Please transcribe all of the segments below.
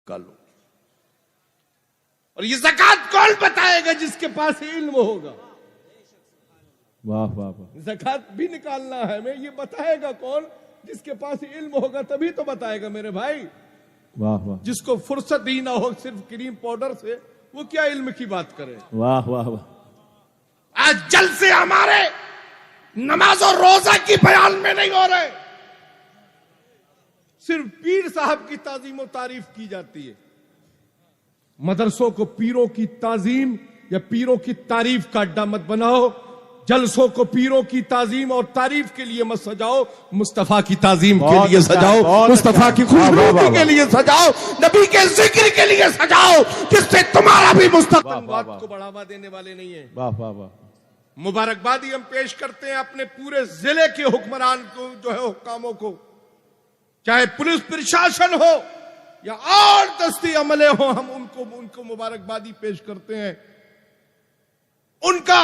کا لو. اور یہ زکات کون بتائے گا؟ جس کے پاس علم ہوگا. واہ واہ واہ. زکات بھی نکالنا ہے ہمیں، یہ بتائے گا کون؟ جس کے پاس علم ہوگا تبھی تو بتائے گا میرے بھائی. واہ واہ. جس کو فرصت ہی نہ ہو صرف کریم پاؤڈر سے، وہ کیا علم کی بات کرے؟ واہ واہ واہ. آج جلسے ہمارے نماز اور روزہ کی بیان میں نہیں ہو رہے، صرف پیر صاحب کی تعظیم و تعریف کی جاتی ہے. مدرسوں کو پیروں کی تعظیم یا پیروں کی تعریف کا اڈا مت بناؤ. جلسوں کو پیروں کی تعظیم اور تعریف کے لیے مت سجاؤ، مصطفیٰ کی تعظیم کے لیے سجاؤ، مصطفیٰ کی خوبصورتی کے لیے سجاؤ، نبی کے ذکر کے لیے سجاؤ، جس سے تمہارا بھی مستقبل کو بڑھاوا دینے والے نہیں ہیں. واہ واہ واہ. مبارکبادی ہم پیش کرتے ہیں اپنے پورے ضلع کے حکمران کو، جو ہے حکاموں کو، چاہے پولیس پرشاسن ہو یا اور دستی عملے ہو، ہم ان کو مبارکبادی پیش کرتے ہیں. ان کا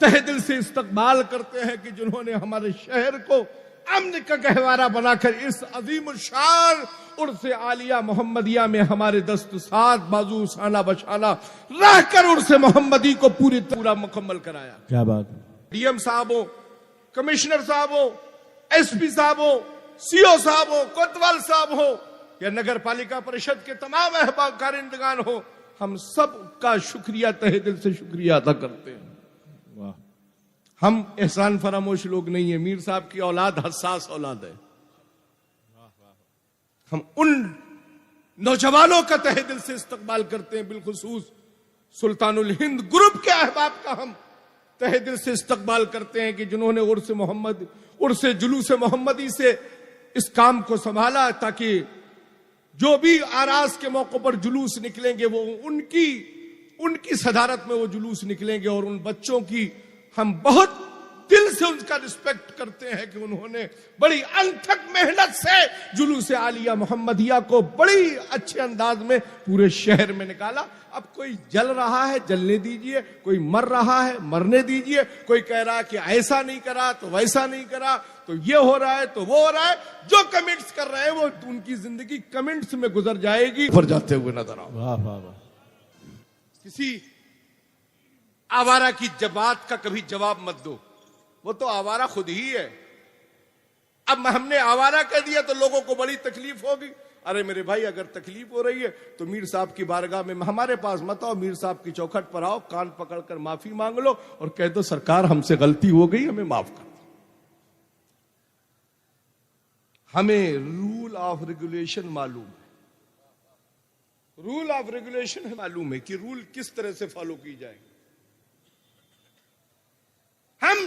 تہ دل سے استقبال کرتے ہیں کہ جنہوں نے ہمارے شہر کو امن کا گہوارہ بنا کر اس عظیم الشان عرس عالیہ محمدیہ میں ہمارے دست ساتھ بازو شانہ بشانہ رہ کر عرس محمدی کو پورا مکمل کرایا. کیا بات ہے. ڈی ایم صاحب ہو، کمشنر صاحب ہو، ایس پی صاحب ہو، سی او صاحب ہو، کوتوال صاحب ہو یا نگر پالیکا پریشد کے تمام احباب کارندگان ہو، ہم سب کا شکریہ تہ دل سے شکریہ ادا کرتے ہیں. واہ. ہم احسان فراموش لوگ نہیں ہیں. میر صاحب کی اولاد حساس اولاد ہے. ہم ان نوجوانوں کا تہ دل سے استقبال کرتے ہیں، بالخصوص سلطان الہند گروپ کے احباب کا ہم تہ دل سے استقبال کرتے ہیں کہ جنہوں نے عرس جلوس محمدی سے اس کام کو سنبھالا، تاکہ جو بھی آراس کے موقع پر جلوس نکلیں گے وہ ان کی صدارت میں وہ جلوس نکلیں گے. اور ان بچوں کی ہم بہت دل سے ان کا رسپیکٹ کرتے ہیں کہ انہوں نے بڑی انتھک محنت سے جلوس عالیہ محمدیہ کو بڑی اچھے انداز میں پورے شہر میں نکالا. اب کوئی جل رہا ہے جلنے دیجئے، کوئی مر رہا ہے مرنے دیجئے، کوئی کہہ رہا ہے کہ ایسا نہیں کرا تو ویسا نہیں کرا تو یہ ہو رہا ہے تو وہ ہو رہا ہے. جو کمنٹس کر رہے ہیں وہ ان کی زندگی کمنٹس میں گزر جائے گی. پر جاتے ہوئے نظر آؤ. واہ واہ واہ. کسی آوارہ کی بات کا کبھی جواب مت دو، وہ تو آوارہ خود ہی ہے. اب ہم نے آوارہ کہہ دیا تو لوگوں کو بڑی تکلیف ہوگی. ارے میرے بھائی، اگر تکلیف ہو رہی ہے تو میر صاحب کی بارگاہ میں ہمارے پاس مت آؤ، میر صاحب کی چوکھٹ پر آؤ، کان پکڑ کر معافی مانگ لو اور کہہ دو سرکار ہم سے غلطی ہو گئی، ہمیں معاف کر دو. ہمیں رول آف ریگولیشن معلوم ہے، رول آف ریگولیشن معلوم ہے کہ رول کس طرح سے فالو کی جائے. ہم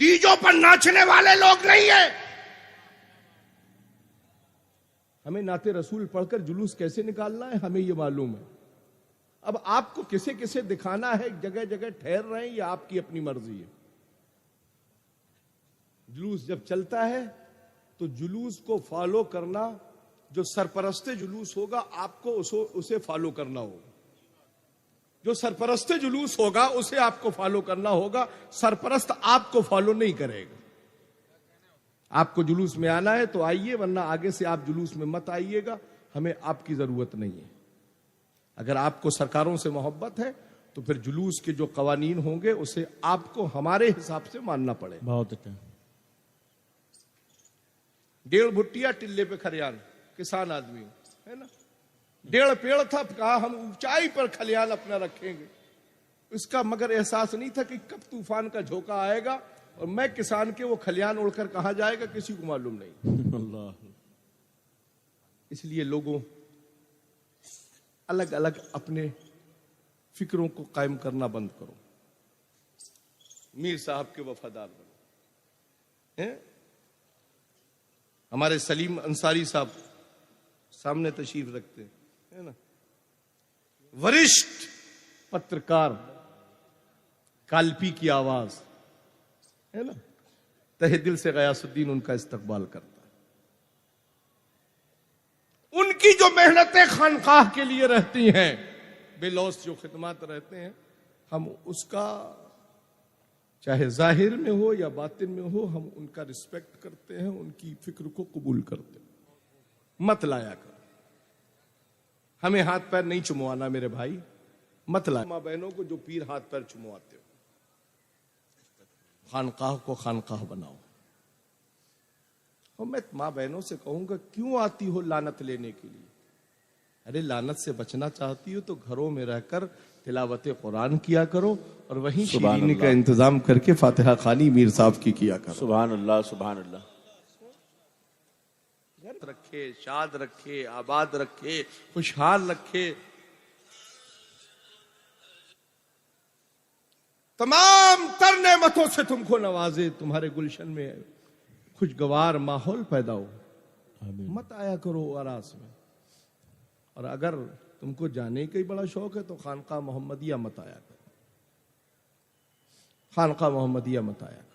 ڈیجوں پر ناچنے والے لوگ نہیں ہیں. ہمیں نعت رسول پڑھ کر جلوس کیسے نکالنا ہے ہمیں یہ معلوم ہے. اب آپ کو کسے کسے دکھانا ہے، جگہ جگہ ٹھہر رہے ہیں، یہ آپ کی اپنی مرضی ہے. جلوس جب چلتا ہے تو جلوس کو فالو کرنا، جو سرپرست جلوس ہوگا آپ کو اسے فالو کرنا ہوگا. جو سرپرست جلوس ہوگا اسے آپ کو فالو کرنا ہوگا. سرپرست آپ کو فالو نہیں کرے گا. آپ کو جلوس میں آنا ہے تو آئیے، ورنہ آگے سے آپ جلوس میں مت آئیے گا. ہمیں آپ کی ضرورت نہیں ہے. اگر آپ کو سرکاروں سے محبت ہے تو پھر جلوس کے جو قوانین ہوں گے اسے آپ کو ہمارے حساب سے ماننا پڑے. بہت اچھا. 1.5 بھٹیا ٹلے پہ کھلیان، کسان آدمی ہے نا. 1.5 پیڑ تھا، کہا ہم اونچائی پر کھلیان اپنا رکھیں گے. اس کا مگر احساس نہیں تھا کہ کب طوفان کا جھونکا آئے گا اور میں کسان کے وہ کھلیان اڑ کر کہاں جائے گا کسی کو معلوم نہیں. اللہ. اس لیے لوگوں الگ الگ اپنے فکروں کو قائم کرنا بند کرو. میر صاحب کے وفادار بنو. ہمارے سلیم انصاری صاحب سامنے تشریف رکھتے ہیں نا، ورشٹھ پترکار، کالپی کی آواز ہے نا. تہ دل سے غیاث الدین ان کا استقبال کرتا ہے. ان کی جو محنتیں خانقاہ کے لیے رہتی ہیں، بے لوث جو خدمات رہتے ہیں، ہم اس کا چاہے ظاہر میں ہو یا باطن میں ہو، ہم ان کا رسپیکٹ کرتے ہیں، ان کی فکر کو قبول کرتے ہیں. مت لایا کر. ہمیں ہاتھ پیر نہیں چموانا میرے بھائی، مت لا ماں بہنوں کو جو پیر ہاتھ پیر چمواتے ہو، خانقاہ کو خانقاہ بناؤ. اور میں ماں بہنوں سے کہوں گا کیوں آتی ہو لعنت لینے کے لیے؟ ارے لعنت سے بچنا چاہتی ہو تو گھروں میں رہ کر تلاوت قرآن کیا کرو، اور وہیں سبحان شیرینی کا اللہ. انتظام کر کے فاتحہ خوانی میر صاحب کی کیا کرو. سبحان اللہ سبحان اللہ. رکھے، شاد رکھے، آباد رکھے، خوشحال رکھے. تمام تر نعمتوں سے تم کو نوازے، تمہارے گلشن میں خوشگوار ماحول پیدا ہو. آمین. مت آیا کرو آراس میں. اور اگر تم کو جانے کا ہی بڑا شوق ہے تو خانقاہ محمدیہ مت آیا کرو، خانقاہ محمدیہ مت آیا کرو.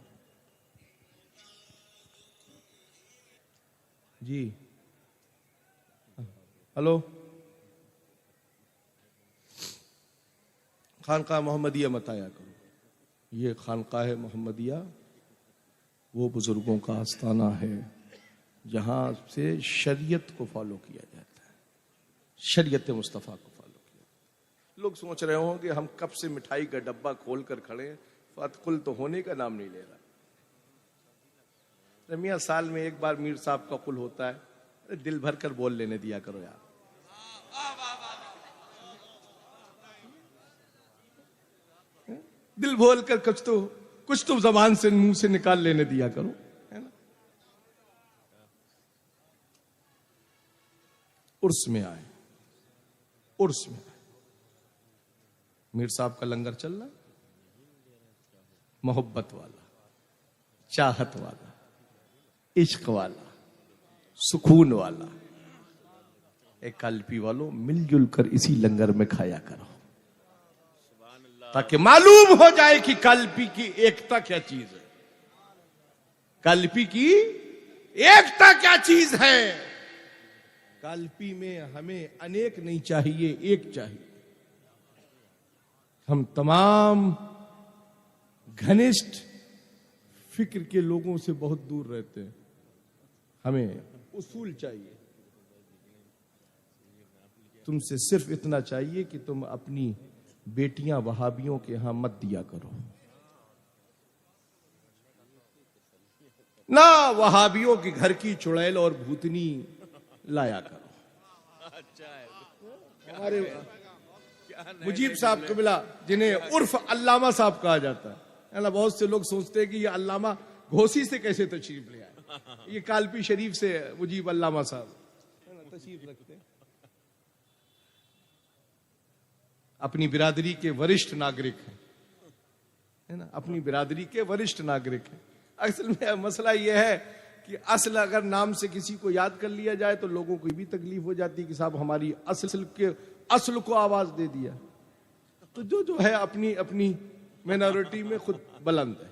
جی ہلو، خانقاہ محمدیہ مت آیا کرو. یہ خانقاہ محمدیہ وہ بزرگوں کا آستانہ ہے جہاں سے شریعت کو فالو کیا جاتا ہے، شریعت مصطفیٰ کو فالو کیا. لوگ سوچ رہے ہوں کہ ہم کب سے مٹھائی کا ڈبہ کھول کر کھڑے ہیں، فتقل تو ہونے کا نام نہیں لے رہا. میاں سال میں ایک بار میر صاحب کا قل ہوتا ہے، دل بھر کر بول لینے دیا کرو یار. دل بول کر کچھ تو زبان سے منہ سے نکال لینے دیا کرو، ہے نا. عرس میں آئے، عرس میں آئے، میر صاحب کا لنگر چل رہا، محبت والا، چاہت والا، عشق والا، سکون والا. ایک کالپی والوں مل جل کر اسی لنگر میں کھایا کرو تاکہ معلوم ہو جائے کہ کالپی کی ایکتا کیا چیز ہے. کالپی کی ایکتا کیا چیز ہے. کالپی میں ہمیں انیک نہیں چاہیے، ایک چاہیے. ہم تمام گھنشٹ فکر کے لوگوں سے بہت دور رہتے ہیں. ہمیں اصول چاہیے. تم سے صرف اتنا چاہیے کہ تم اپنی بیٹیاں وہابیوں کے ہاں مت دیا کرو، نہ وہابیوں کے گھر کی چڑیل اور بھوتنی لایا کرو. ہمارے مجیب صاحب قبلہ جنہیں عرف علامہ صاحب کہا جاتا ہے، بہت سے لوگ سوچتے ہیں کہ یہ علامہ گھوسی سے کیسے تشریف لے آئے. یہ کالپی شریف سے مجیب علامہ صاحب تشریف رکھتے ہیں. اپنی برادری کے ورشٹھ ناگرک ہیں، ہے نا، اپنی برادری کے ورشٹھ ناگرک ہیں. اصل میں مسئلہ یہ ہے کہ اصل اگر نام سے کسی کو یاد کر لیا جائے تو لوگوں کو بھی تکلیف ہو جاتی کہ صاحب ہماری اصل کو آواز دے دیا. تو جو ہے اپنی اپنی مینورٹی میں خود بلند ہے.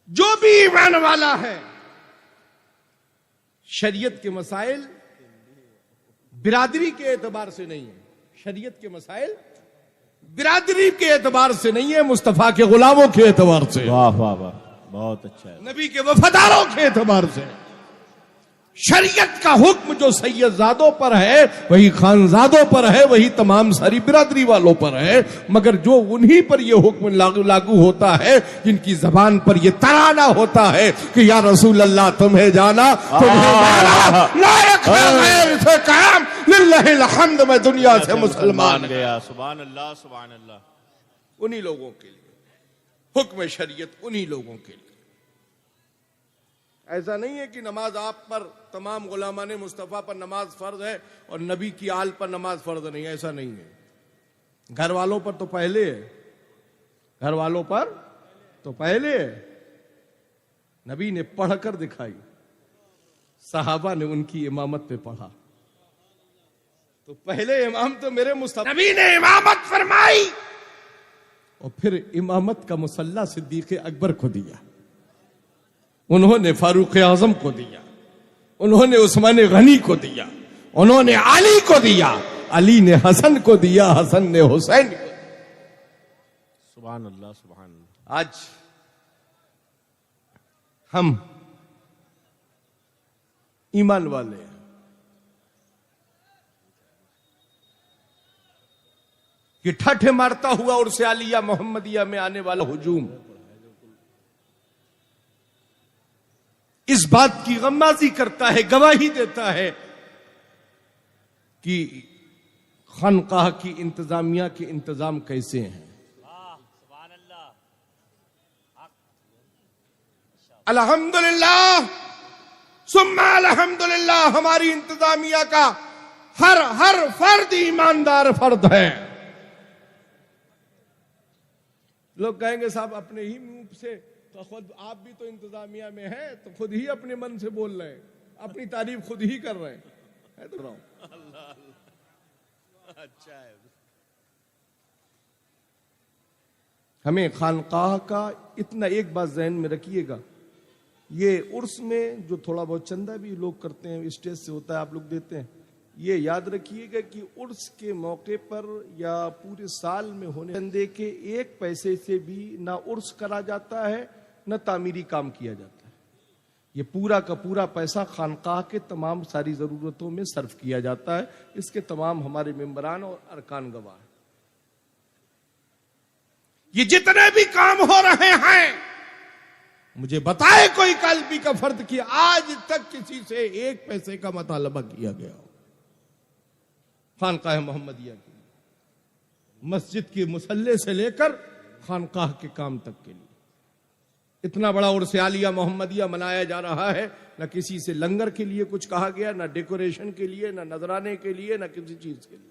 جو بھی ایمان والا ہے، شریعت کے مسائل برادری کے اعتبار سے نہیں ہے. شریعت کے مسائل برادری کے اعتبار سے نہیں ہے، مصطفیٰ کے غلاموں کے اعتبار سے، واہ واہ واہ، بہت اچھا ہے. نبی کے وفاداروں کے اعتبار سے. شریعت کا حکم جو سید زادوں پر ہے وہی خانزادوں پر ہے، وہی تمام ساری برادری والوں پر ہے. مگر جو انہی پر یہ حکم لاگو ہوتا ہے جن کی زبان پر یہ ترانہ ہوتا ہے کہ یا رسول اللہ تمہیں جانا تمہیں جانا، لائق ہے غیر سے کام، للہ الحمد میں دنیا سے مسلمان گیا. سبحان اللہ سبحان اللہ. انہی لوگوں کے لیے حکم شریعت، انہی لوگوں کے لیے. ایسا نہیں ہے کہ نماز آپ پر، تمام غلامان مصطفیٰ پر نماز فرض ہے اور نبی کی آل پر نماز فرض نہیں. ایسا نہیں ہے. گھر والوں پر تو پہلے ہے، گھر والوں پر تو پہلے ہے. نبی نے پڑھ کر دکھائی، صحابہ نے ان کی امامت پہ پڑھا. تو پہلے امام تو میرے مصطفیٰ، نبی نے امامت فرمائی اور پھر امامت کا مصلی صدیق اکبر کو دیا، انہوں نے فاروق اعظم کو دیا، انہوں نے عثمان غنی کو دیا، انہوں نے علی کو دیا، علی نے حسن کو دیا، حسن نے حسین کو دیا. سبحان اللہ سبحان اللہ. آج ہم ایمان والے ہیں. یہ ٹھٹھے مارتا ہوا عرس عالیہ محمدیہ میں آنے والا ہجوم اس بات کی غمازی کرتا ہے، گواہی دیتا ہے کہ خانقاہ کی انتظامیہ کے انتظام کیسے ہیں. الحمدللہ ثم الحمدللہ ہماری انتظامیہ کا ہر فرد ایماندار فرد ہے. لوگ کہیں گے صاحب اپنے ہی منہ سے، تو خود آپ بھی تو انتظامیہ میں ہیں، تو خود ہی اپنے من سے بول رہے ہیں، اپنی تعریف خود ہی کر رہے ہیں. تو اچھا ہے. ہمیں خانقاہ کا اتنا ایک بات ذہن میں رکھیے گا، یہ عرس میں جو تھوڑا بہت چندہ بھی لوگ کرتے ہیں، اسٹیج سے ہوتا ہے، آپ لوگ دیتے ہیں، یہ یاد رکھیے گا کہ عرس کے موقع پر یا پورے سال میں ہونے چندے کے ایک پیسے سے بھی نہ عرس کرا جاتا ہے نہ تعمیری کام کیا جاتا ہے. یہ پورا کا پورا پیسہ خانقاہ کے تمام ساری ضرورتوں میں صرف کیا جاتا ہے. اس کے تمام ہمارے ممبران اور ارکان گواہ ہیں. یہ جتنے بھی کام ہو رہے ہیں، مجھے بتائے کوئی قلبی کا فرد کہ آج تک کسی سے ایک پیسے کا مطالبہ کیا گیا ہو خانقاہ محمدیہ کی، مسجد کی مصلی سے لے کر خانقاہ کے کام تک کے لیے. اتنا بڑا عرس عالیہ محمدیہ منایا جا رہا ہے، نہ کسی سے لنگر کے لیے کچھ کہا گیا، نہ ڈیکوریشن کے لیے، نہ نذرانے کے لیے، نہ کسی چیز کے لیے.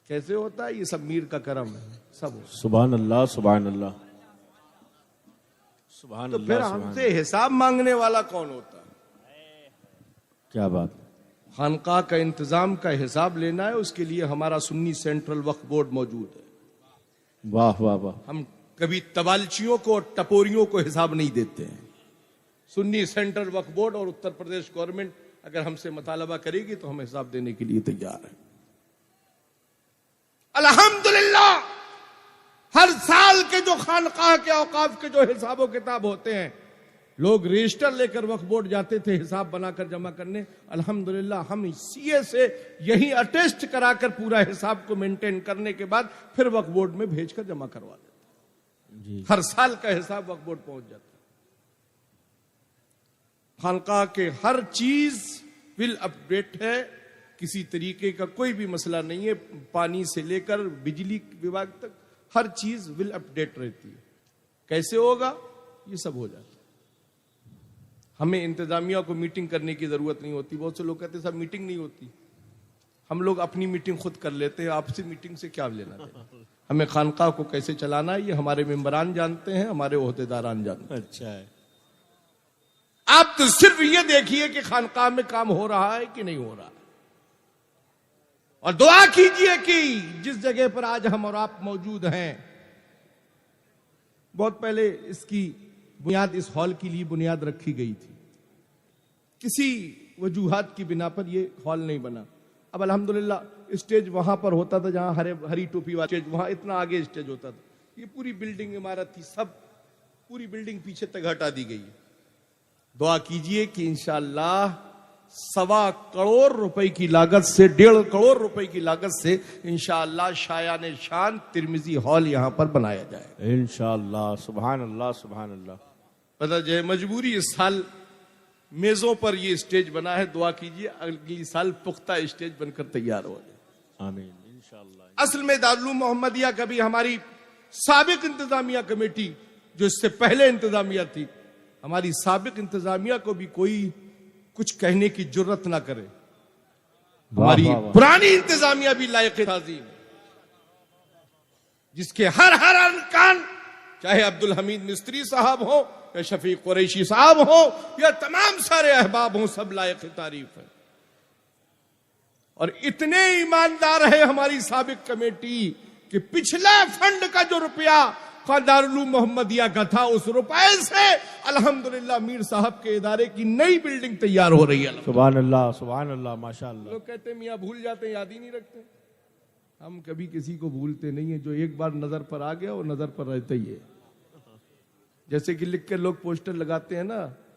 کیسے ہوتا ہے؟ یہ سب میر کا کرم ہے. سب سبحان اللہ سبحان اللہ سبحان تو اللہ. پھر ہم سے حساب مانگنے والا کون ہوتا ہے؟ کیا بات. خانقاہ کا انتظام کا حساب لینا ہے، اس کے لیے ہمارا سنی سینٹرل وقف بورڈ موجود ہے. واہ واہ واہ. ہم کبھی تبالچیوں کو اور ٹپوریوں کو حساب نہیں دیتے ہیں. سنی سینٹرل وقف بورڈ اور اتر پردیش گورنمنٹ اگر ہم سے مطالبہ کرے گی تو ہم حساب دینے کے لیے تیار ہیں. الحمدللہ ہر سال کے جو خانقاہ کے اوقاف کے جو حساب و کتاب ہوتے ہیں، لوگ رجسٹر لے کر وقف بورڈ جاتے تھے حساب بنا کر جمع کرنے. الحمدللہ ہم سی اے سے یہی اٹیسٹ کرا کر پورا حساب کو مینٹین کرنے کے بعد پھر وقف بورڈ میں بھیج کر جمع کروا دیتے. جی. ہر سال کا حساب وقف بورڈ پہنچ جاتا ہے. خانقاہ کے ہر چیز ول اپ ڈیٹ ہے، کسی طریقے کا کوئی بھی مسئلہ نہیں ہے. پانی سے لے کر بجلی وبھاگ تک ہر چیز ول اپ ڈیٹ رہتی ہے. کیسے ہوگا؟ یہ سب ہو جاتا ہے. ہمیں انتظامیہ کو میٹنگ کرنے کی ضرورت نہیں ہوتی. بہت سے لوگ کہتے ہیں صاحب میٹنگ نہیں ہوتی. ہم لوگ اپنی میٹنگ خود کر لیتے ہیں، آپ سے میٹنگ سے کیا لینا دینا. ہمیں خانقاہ کو کیسے چلانا ہے یہ ہمارے ممبران جانتے ہیں، ہمارے عہدیداران جانتے ہیں. اچھا ہے. آپ تو صرف یہ دیکھیے کہ خانقاہ میں کام ہو رہا ہے کہ نہیں ہو رہا ہے، اور دعا کیجئے کہ جس جگہ پر آج ہم اور آپ موجود ہیں، بہت پہلے اس کی بنیاد اس ہال کے لیے بنیاد رکھی گئی تھی. کسی وجوہات کی بنا پر یہ ہال نہیں بنا. اب الحمدللہ اسٹیج وہاں پر ہوتا تھا جہاں ہری ٹوپی والا اسٹیج، وہاں اتنا آگے اسٹیج ہوتا تھا. یہ پوری بلڈنگ عمارت تھی، سب پوری بلڈنگ پیچھے تک ہٹا دی گئی. دعا کیجئے کہ انشاءاللہ 1.25 کروڑ روپے کی لاگت سے 1.5 کروڑ روپے کی لاگت سے انشاءاللہ شایان شان ترمذی ہال یہاں پر بنایا جائے. انشاءاللہ. سبحان اللہ سبحان اللہ. پتہ جو ہے مجبوری اس سال میزوں پر یہ اسٹیج بنا ہے. دعا کیجئے اگلی سال پختہ اسٹیج بن کر تیار ہو جائے. آمین انشاءاللہ. اصل میں دارالعلوم محمدیہ کا بھی ہماری سابق انتظامیہ کمیٹی جو اس سے پہلے انتظامیہ تھی، ہماری سابق انتظامیہ کو بھی کوئی کچھ کہنے کی جرت نہ کرے. ہماری پرانی انتظامیہ بھی لائق تعظیم، جس کے ہر ارکان، چاہے عبدالحمید مستری صاحب ہو یا شفیق قریشی صاحب ہو یا تمام سارے احباب ہوں، سب لائق تعریف ہیں. اور اتنے ایماندار ہے ہماری سابق کمیٹی کہ پچھلا فنڈ کا جو روپیہ دارالعلوم محمدیہ کا تھا، اس روپے سے الحمدللہ میر صاحب کے ادارے کی نئی بلڈنگ تیار ہو رہی ہے. سبحان اللہ سبحان اللہ ماشاءاللہ. لوگ کہتے ہیں میاں بھول جاتے ہیں، یاد ہی نہیں رکھتے. ہم کبھی کسی کو بھولتے نہیں ہیں. جو ایک بار نظر پر آ گیا وہ نظر پر رہتا ہی ہے. جیسے کہ لکھ کے لوگ پوسٹر لگاتے ہیں نا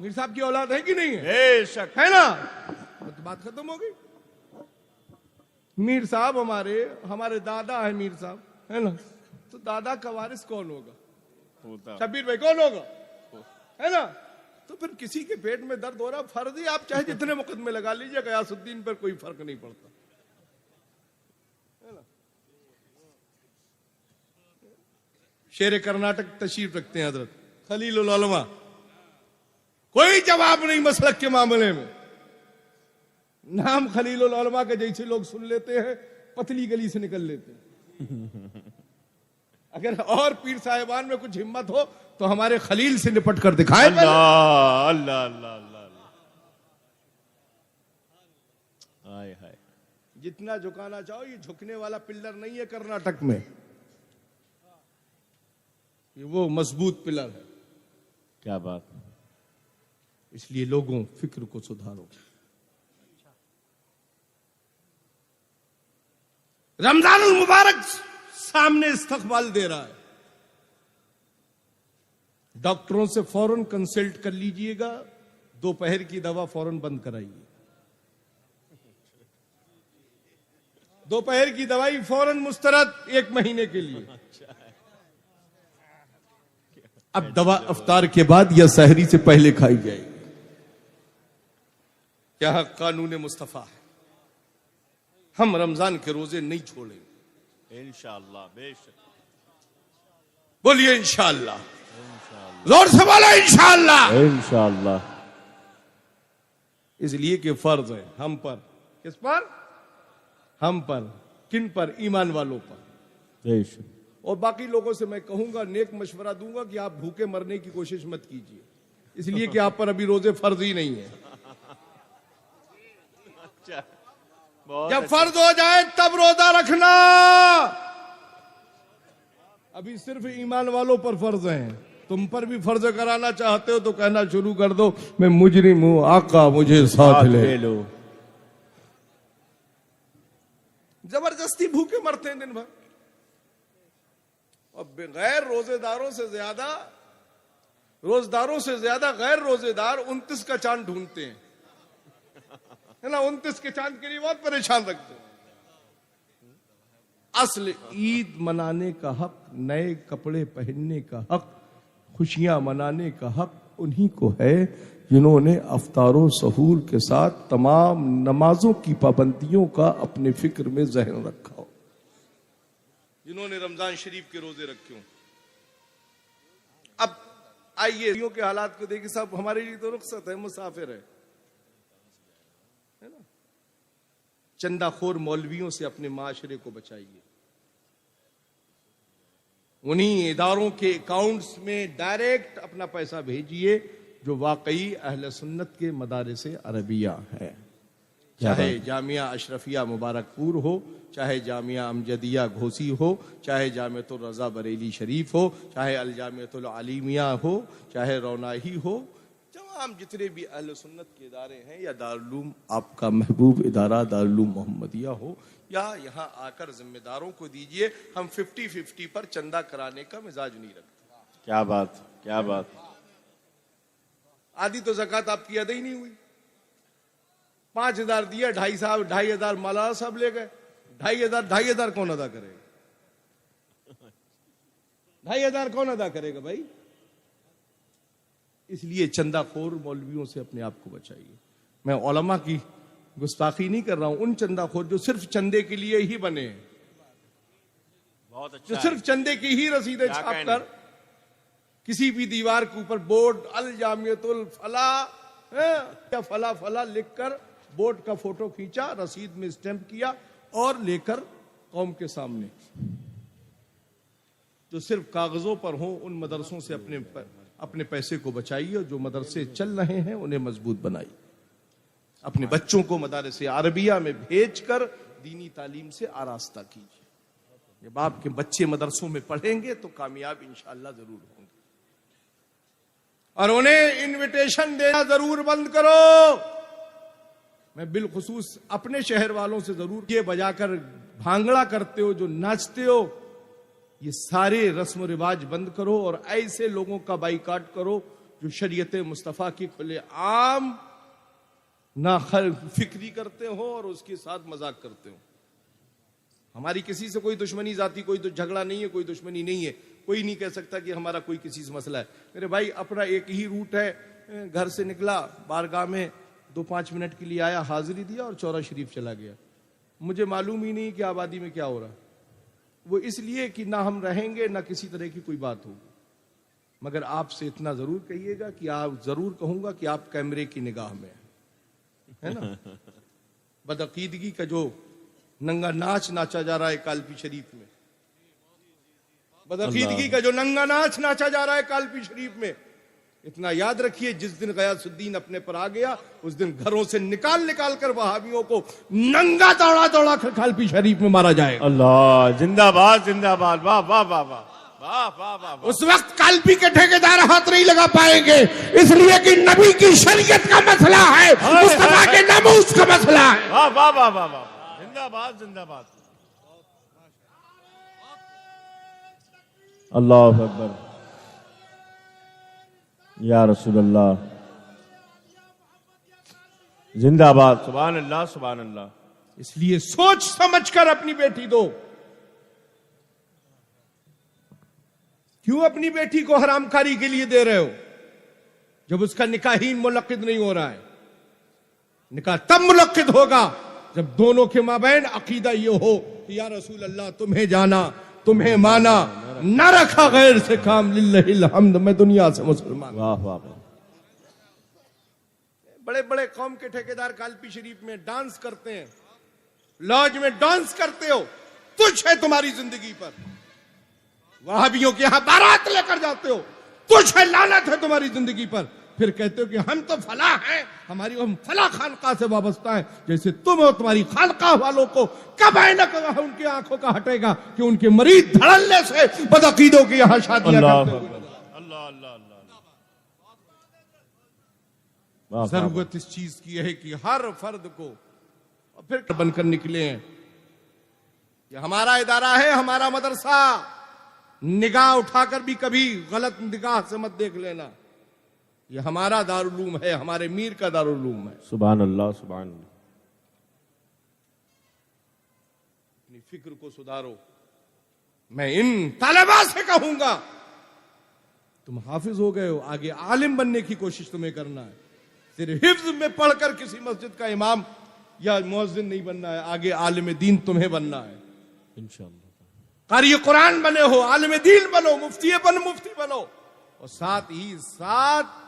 میر صاحب کی اولاد ہے کہ نہیں ہے؟ بے شک. ہے نا؟ تو بات ختم ہو گئی. میر صاحب ہمارے دادا ہے میر صاحب، ہے نا؟ تو دادا کا وارث کون ہوگا؟ شبیر بھائی کون ہوگا؟ ہے نا؟ تو پھر کسی کے پیٹ میں درد ہو رہا، فرض ہی آپ چاہے جتنے مقدمے لگا لیجیے، غیاث الدین پر کوئی فرق نہیں پڑتا. شیر کرناٹک تشریف رکھتے ہیں حضرت خلیل العلماء، کوئی جواب نہیں مسلک کے معاملے میں. نام خلیل العلماء کے جیسے لوگ سن لیتے ہیں، پتلی گلی سے نکل لیتے ہیں. اگر اور پیر صاحبان میں کچھ ہمت ہو تو ہمارے خلیل سے نپٹ کر دکھائیں. اللہ اللہ اللہ اللہ. ہائے ہائے. جتنا جھکانا چاہو، یہ جھکنے والا پلر نہیں ہے کرناٹک میں، یہ وہ مضبوط پلر ہے. کیا بات. اس لیے لوگوں فکر کو سدھارو. رمضان المبارک سامنے استقبال دے رہا ہے. ڈاکٹروں سے فوراً کنسلٹ کر لیجئے گا، دوپہر کی دوا فوراً بند کرائیے. دوپہر کی دوائی فوراً مسترد 1 مہینے کے لیے. اب دوا افطار کے بعد یا سحری سے پہلے کھائی جائے گی. کیا قانون مصطفیٰ ہے. ہم رمضان کے روزے نہیں چھوڑیں گے انشاءاللہ. بے شک. بولیے انشاءاللہ. زور سے بولو انشاءاللہ. انشاءاللہ. اس لیے کہ فرض ہے ہم پر. کس پر؟ ہم پر. کن پر؟ ایمان والوں پر. بے شک. اور باقی لوگوں سے میں کہوں گا، نیک مشورہ دوں گا کہ آپ بھوکے مرنے کی کوشش مت کیجیے، اس لیے کہ آپ پر ابھی روزے فرض ہی نہیں ہے. جب فرض ہو جائے تب روزہ رکھنا. ابھی صرف ایمان والوں پر فرض ہیں. تم پر بھی فرض کرانا چاہتے ہو تو کہنا شروع کر دو، میں مجرم ہوں، آقا مجھے ساتھ لے لو. زبردستی بھوکے مرتے ہیں دن بھر. اور بغیر روزے داروں سے زیادہ غیر روزے دار 29 کا چاند ڈھونڈتے ہیں، ہے نا؟ 29 کے چاند کے لیے بہت پریشان رکھتے ہیں. اصل عید منانے کا حق، نئے کپڑے پہننے کا حق، خوشیاں منانے کا حق انہی کو ہے جنہوں نے افطار و سحور کے ساتھ تمام نمازوں کی پابندیوں کا اپنے فکر میں ذہن رکھا ہو، جنہوں نے رمضان شریف کے روزے رکھے ہوں. اب آئیے کے حالات کو دیکھیں. صاحب ہمارے لیے تو رخصت ہے، مسافر ہے نا؟ چندہ خور مولویوں سے اپنے معاشرے کو بچائیے. انہی اداروں کے اکاؤنٹس میں ڈائریکٹ اپنا پیسہ بھیجیے جو واقعی اہل سنت کے مدارس عربیہ ہے. چاہے جامعہ اشرفیہ مبارک پور ہو، چاہے جامعہ امجدیہ گھوسی ہو، چاہے جامعۃ الرضا بریلی شریف ہو، چاہے الجامعۃ العلیمیہ ہو، چاہے روناہی ہو، تمام جتنے بھی اہل سنت کے ادارے ہیں، یا دارالعلوم آپ کا محبوب ادارہ دارالعلوم محمدیہ ہو، یا یہاں آ کر ذمہ داروں کو دیجئے. ہم 50-50 پر چندہ کرانے کا مزاج نہیں رکھتے. کیا بات. کیا بات. آدھی تو زکوٰۃ آپ کی ادا ہی نہیں ہوئی. 5,000 دیا، 2,500 مولانا صاحب لے گئے. 2,500 کون ادا کرے گا؟ 2,500 کون ادا کرے گا بھائی؟ اس لیے چندہ خور مولویوں سے اپنے آپ کو بچائیے. میں علماء کی گستاخی نہیں کر رہا ہوں، ان چندہ خور جو صرف چندے کے لیے ہی بنے ہیں، بہت اچھا. جو صرف چندے کی ہی رسیدیں چھاپ کر کسی بھی دیوار کے اوپر بورڈ الجامعۃ الفلاح یا فلا فلا لکھ کر بورڈ کا فوٹو کھینچا، رسید میں اسٹیمپ کیا اور لے کر قوم کے سامنے. جو صرف کاغذوں پر ہوں ان مدرسوں سے اپنے پیسے کو بچائیے. جو مدرسے چل رہے ہیں انہیں مضبوط بنائیے. اپنے بچوں کو مدارس عربیہ میں بھیج کر دینی تعلیم سے آراستہ کیجیے. جب آپ کے بچے مدرسوں میں پڑھیں گے تو کامیاب انشاءاللہ ضرور ہوں گے. اور انہیں انویٹیشن دینا ضرور بند کرو. میں بالخصوص اپنے شہر والوں سے ضرور یہ بجا کر بھانگڑا کرتے ہو، جو ناچتے ہو، یہ سارے رسم و رواج بند کرو اور ایسے لوگوں کا بائیکاٹ کرو جو شریعت مصطفیٰ کی کھلے عام نہ فکری کرتے ہو اور اس کے ساتھ مذاق کرتے ہو. ہماری کسی سے کوئی دشمنی ذاتی کوئی جھگڑا نہیں ہے, کوئی دشمنی نہیں ہے, کوئی نہیں کہہ سکتا کہ ہمارا کوئی کسی سے مسئلہ ہے. میرے بھائی اپنا ایک ہی روٹ ہے, گھر سے نکلا, بارگاہ میں 2-5 منٹ کے لیے آیا, حاضری دیا اور چورا شریف چلا گیا. مجھے معلوم ہی نہیں کہ آبادی میں کیا ہو رہا ہے. وہ اس لیے کہ نہ ہم رہیں گے نہ کسی طرح کی کوئی بات ہوگی. مگر آپ سے اتنا ضرور کہیے گا کہ آپ ضرور کہوں گا کہ آپ کیمرے کی نگاہ میں ہے نا. بدعقیدگی کا جو ننگا ناچ ناچا جا رہا ہے کالپی شریف میں, بدعقیدگی کا جو ننگا ناچ ناچا جا رہا ہے کالپی شریف میں, اتنا یاد رکھیے جس دن غیاث الدین اپنے پر آ گیا اس دن گھروں سے نکال کر وہابیوں کو ننگا دوڑا کر کالپی شریف میں مارا جائے. اللہ زندہ باد زندہ باد, واہ واہ واہ واہ واہ واہ واہ. اس وقت کالپی کے ٹھیکیدار ہاتھ نہیں لگا پائیں گے, اس لیے کہ نبی کی شریعت کا مسئلہ ہے, مصطفیٰ کے ناموس کا مسئلہ ہے. واہ واہ واہ واہ واہ, زندہ باد زندہ باد. اللہ اکبر یا رسول اللہ, زندہ باد. سبحان اللہ سبحان اللہ. اس لیے سوچ سمجھ کر اپنی بیٹی دو. کیوں اپنی بیٹی کو حرام کاری کے لیے دے رہے ہو جب اس کا نکاح ہی منعقد نہیں ہو رہا ہے؟ نکاح تب منعقد ہوگا جب دونوں کے مابین عقیدہ یہ ہو کہ یا رسول اللہ تمہیں جانا تمہیں مانا, نہ رکھا غیر سے کام, للہ الحمد میں دنیا سے مسلمان. واہ واہ واہ. بڑے بڑے قوم کے ٹھیکیدار کالپی شریف میں ڈانس کرتے ہیں, لاج میں ڈانس کرتے ہو, تجھ ہے تمہاری زندگی پر. وہابیوں کے یہاں بارات لے کر جاتے ہو, تجھ ہے لعنت ہے تمہاری زندگی پر. پھر کہتے ہو کہ ہم تو فلاں ہیں, ہم فلاں خانقاہ سے وابستہ ہیں. جیسے تم ہو, تمہاری خانقاہ والوں کو کب آئے نہ ان کی آنکھوں کا ہٹے گا کہ ان کے مرید دھڑلنے سے بدعقیدوں کے یہاں شادیاں کرتے ہوئے. اللہ اللہ اللہ. ضرورت اس چیز کی ہے کہ ہر فرد کو پھر بن کر نکلے ہیں کہ ہمارا ادارہ ہے, ہمارا مدرسہ. نگاہ اٹھا کر بھی کبھی غلط نگاہ سے مت دیکھ لینا. یہ ہمارا دارالعلوم ہے, ہمارے میر کا دارالعلوم ہے. سبحان اللہ سبحان اللہ. اپنی فکر کو سدھارو. میں ان طالبہ سے کہوں گا تم حافظ ہو گئے ہو, آگے عالم بننے کی کوشش تمہیں کرنا ہے. صرف حفظ میں پڑھ کر کسی مسجد کا امام یا مؤذن نہیں بننا ہے, آگے عالم دین تمہیں بننا ہے انشاءاللہ. قاری قرآن بنے ہو, عالم دین بنو, مفتی بنو, اور ساتھ ہی ساتھ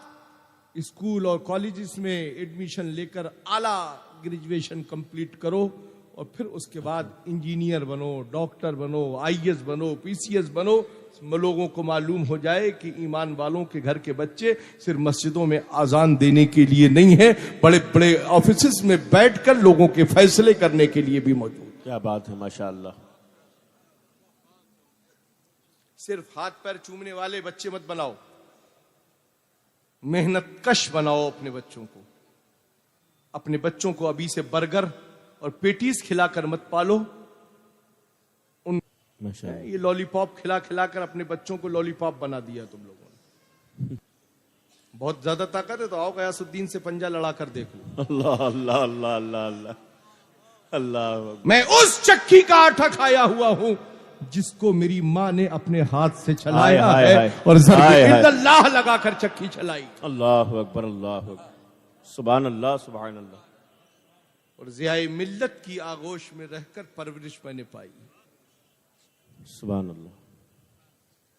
اسکول اور کالجز میں ایڈمیشن لے کر اعلیٰ گریجویشن کمپلیٹ کرو, اور پھر اس کے بعد انجینئر بنو, ڈاکٹر بنو, IAS بنو, PCS بنو. لوگوں کو معلوم ہو جائے کہ ایمان والوں کے گھر کے بچے صرف مسجدوں میں اذان دینے کے لیے نہیں ہیں, بڑے بڑے آفیسز میں بیٹھ کر لوگوں کے فیصلے کرنے کے لیے بھی موجود. کیا بات ہے, ماشاءاللہ. صرف ہاتھ پیر چومنے والے بچے مت بناؤ, محنت کش بناؤ اپنے بچوں کو. اپنے بچوں کو ابھی سے برگر اور پیٹیز کھلا کر مت پالو. یہ لالی پاپ کھلا کر اپنے بچوں کو لالی پاپ بنا دیا تم لوگوں نے. بہت زیادہ طاقت ہے تو آؤ غیاث الدین سے پنجہ لڑا کر دیکھ لو. اللہ اللہ اللہ اللہ اللہ اللہ. میں اس چکی کا آٹا کھایا ہوا ہوں جس کو میری ماں نے اپنے ہاتھ سے چلایا ہے اور ضرب اللہ لگا کر چکی چلائی. اللہ اکبر اللہ اکبر. سبحان اللہ سبحان اللہ. اور ضیاء ملت کی آغوش میں رہ کر پرورش میں نے پائی. سبحان اللہ.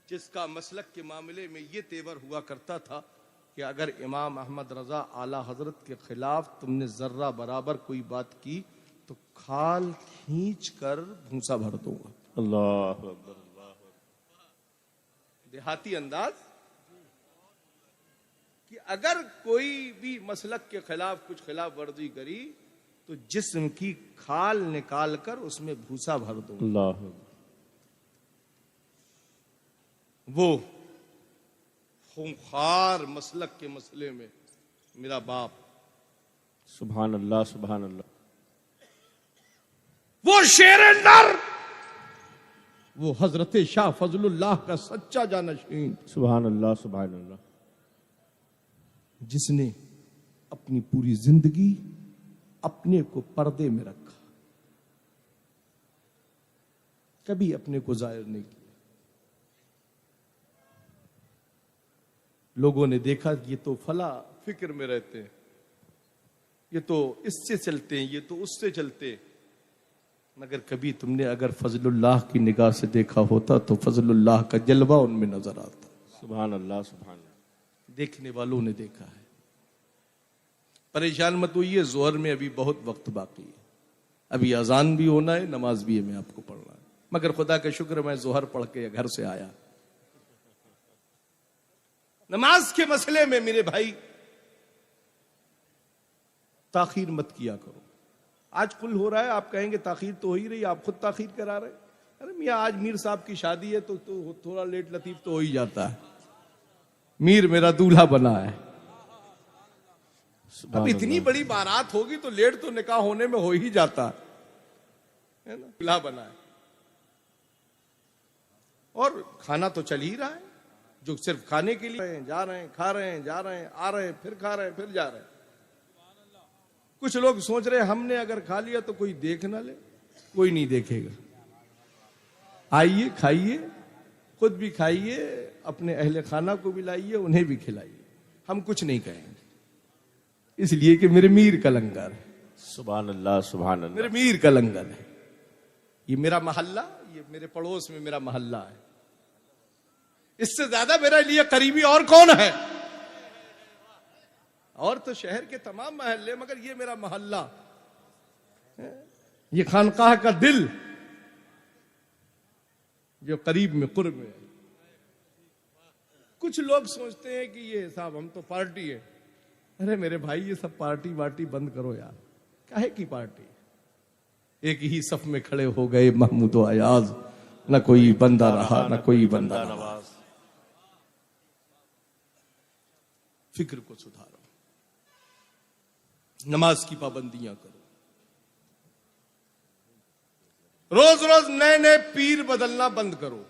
جس کا مسلک کے معاملے میں یہ تیور ہوا کرتا تھا کہ اگر امام احمد رضا اعلی حضرت کے خلاف تم نے ذرہ برابر کوئی بات کی تو کھال کھینچ کر بھونسا بھر دوں گا. اللہ اکبر اللہ. دیہاتی انداز کہ اگر کوئی بھی مسلک کے خلاف کچھ خلاف ورزی کری تو جسم کی کھال نکال کر اس میں بھوسا بھر دوں. اللہ اکبر. وہ خونخوار مسلک کے مسئلے میں میرا باپ. سبحان اللہ سبحان اللہ. وہ شیر نر, وہ حضرت شاہ فضل اللہ کا سچا جانشین، سبحان اللہ سبحان اللہ، جس نے اپنی پوری زندگی اپنے کو پردے میں رکھا، کبھی اپنے کو ظاہر نہیں کیا۔ لوگوں نے دیکھا کہ یہ تو فلاں فکر میں رہتے ہیں، یہ تو اس سے چلتے ہیں، یہ تو اس سے چلتے ہیں، مگر کبھی تم نے اگر فضل اللہ کی نگاہ سے دیکھا ہوتا تو فضل اللہ کا جلوہ ان میں نظر آتا۔ سبحان اللہ سبحان اللہ۔ دیکھنے والوں نے دیکھا ہے۔ پریشان مت ہوئیے، ظہر میں ابھی بہت وقت باقی ہے، ابھی اذان بھی ہونا ہے، نماز بھی ہمیں آپ کو پڑھنا ہے، مگر خدا کا شکر میں ظہر پڑھ کے گھر سے آیا۔ نماز کے مسئلے میں میرے بھائی تاخیر مت کیا کرو۔ آج کل ہو رہا ہے، آپ کہیں گے تاخیر تو ہو ہی رہی، آپ خود تاخیر کرا رہے۔ ارے میاں آج میر صاحب کی شادی ہے تو تھوڑا لیٹ لطیف تو ہو ہی جاتا ہے، میر میرا دولہا بنا ہے، اب اتنی بڑی بارات ہوگی تو لیٹ تو نکاح ہونے میں ہو ہی جاتا ہے نا، دولہا بنا ہے، اور کھانا تو چل ہی رہا ہے، جو صرف کھانے کے لیے جا رہے ہیں، کھا رہے ہیں، جا رہے ہیں، آ رہے ہیں، پھر کھا رہے ہیں، پھر جا رہے ہیں۔ کچھ لوگ سوچ رہے ہیں ہم نے اگر کھا لیا تو کوئی دیکھ نہ لے، کوئی نہیں دیکھے گا، آئیے کھائیے، خود بھی کھائیے، اپنے اہل خانہ کو بھی لائیے، انہیں بھی کھلائیے، ہم کچھ نہیں کہیں گے، اس لیے کہ میرے میر کا لنگر ہے، سبحان اللہ سبحان اللہ، میرے میر کا لنگر ہے، یہ میرا محلہ، یہ میرے پڑوس میں میرا محلہ ہے، اس سے زیادہ میرے لیے قریبی اور کون ہے؟ اور تو شہر کے تمام محلے، مگر یہ میرا محلہ، یہ خانقاہ کا دل جو قریب میں قرب میں ہے۔ کچھ لوگ سوچتے ہیں کہ یہ صاحب ہم تو پارٹی ہے، ارے میرے بھائی یہ سب پارٹی وارٹی بند کرو یار، کاہے کی پارٹی؟ ایک ہی صف میں کھڑے ہو گئے محمود و ایاز، نہ کوئی بندہ رہا نہ کوئی بندہ نواز۔ فکر کو سدھارو، نماز کی پابندیاں کرو، روز روز نئے نئے پیر بدلنا بند کرو،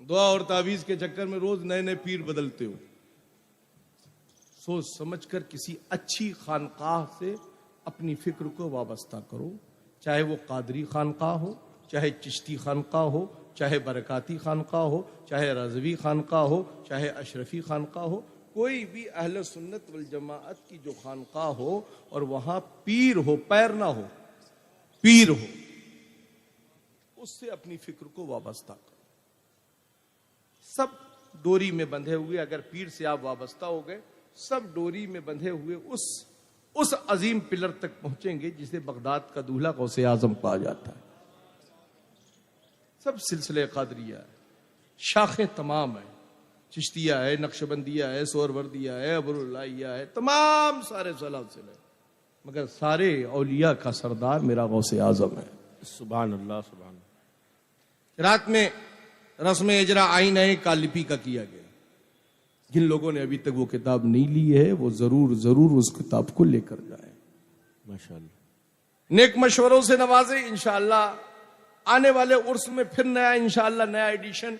دعا اور تعویذ کے چکر میں روز نئے نئے پیر بدلتے ہو، سوچ سمجھ کر کسی اچھی خانقاہ سے اپنی فکر کو وابستہ کرو، چاہے وہ قادری خانقاہ ہو، چاہے چشتی خانقاہ ہو، چاہے برکاتی خانقاہ ہو، چاہے رضوی خانقاہ ہو، چاہے اشرفی خانقاہ ہو، کوئی بھی اہل سنت والجماعت کی جو خانقاہ ہو اور وہاں پیر ہو، پیر نہ ہو، پیر ہو، اس سے اپنی فکر کو وابستہ کرو۔ سب ڈوری میں بندھے ہوئے، اگر پیر سے آپ وابستہ ہو گئے، سب ڈوری میں بندھے ہوئے اس عظیم پلر تک پہنچیں گے جسے بغداد کا دولہا غوث اعظم کہا جاتا ہے۔ سب سلسلے قادریہ ہے، شاخیں تمام ہیں، چشتیہ ہے، نقشبندیہ ہے، سہروردیہ ہے، ابراللہیہ ہے، تمام سارے سلسلے، مگر سارے اولیاء کا سردار میرا غوث اعظم ہے۔ سبحان اللہ سبحان اللہ۔ رات میں رسم اجرا آئین کالپی کا کیا گیا، جن لوگوں نے ابھی تک وہ کتاب نہیں لی ہے وہ ضرور اس کتاب کو لے کر جائیں۔ ماشاءاللہ، نیک مشوروں سے نوازے، انشاءاللہ آنے والے عرس میں پھر انشاءاللہ نیا ایڈیشن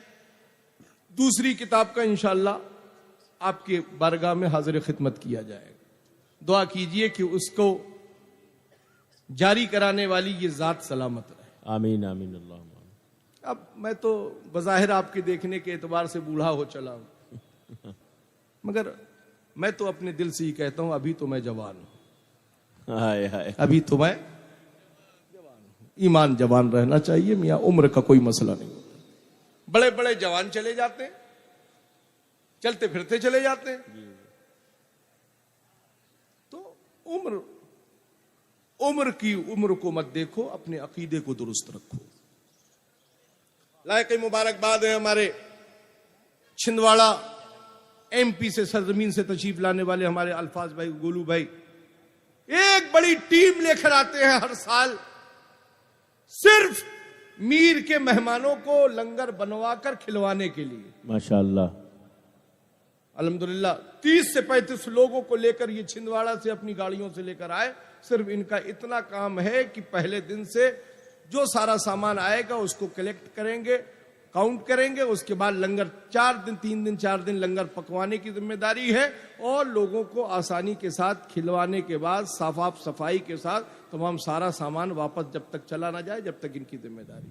دوسری کتاب کا انشاءاللہ آپ کے بارگاہ میں حاضر خدمت کیا جائے گا۔ دعا کیجئے کہ اس کو جاری کرانے والی یہ ذات سلامت رہے۔ آمین آمین اللہم آمین۔ اب میں تو بظاہر آپ کے دیکھنے کے اعتبار سے بوڑھا ہو چلا ہوں، مگر میں تو اپنے دل سے ہی کہتا ہوں ابھی تو میں جوان ہوں، ہائے ہائے، ابھی تو میں جوان ہوں۔ ایمان جوان رہنا چاہیے میاں، عمر کا کوئی مسئلہ نہیں ہوتا۔ بڑے بڑے جوان چلے جاتے ہیں، چلتے پھرتے چلے جاتے ہیں، تو عمر کو مت دیکھو، اپنے عقیدے کو درست رکھو۔ لائق مبارکباد ہے ہمارے چھندواڑہ ایم پی سے سرزمین سے تشریف لانے والے ہمارے الفاظ بھائی، گولو بھائی، ایک بڑی ٹیم لے کر آتے ہیں ہر سال، صرف میر کے مہمانوں کو لنگر بنوا کر کھلوانے کے لیے۔ ماشاءاللہ، الحمدللہ 30 سے 35 لوگوں کو لے کر یہ چھندواڑہ سے اپنی گاڑیوں سے لے کر آئے۔ صرف ان کا اتنا کام ہے کہ پہلے دن سے جو سارا سامان آئے گا اس کو کلیکٹ کریں گے, کاؤنٹ کریں گے, اس کے بعد لنگر 4 دن لنگر پکوانے کی ذمہ داری ہے, اور لوگوں کو آسانی کے ساتھ کھلوانے کے بعد صاف صفائی کے ساتھ تمام سارا سامان واپس جب تک چلا نہ جائے جب تک ان کی ذمہ داری.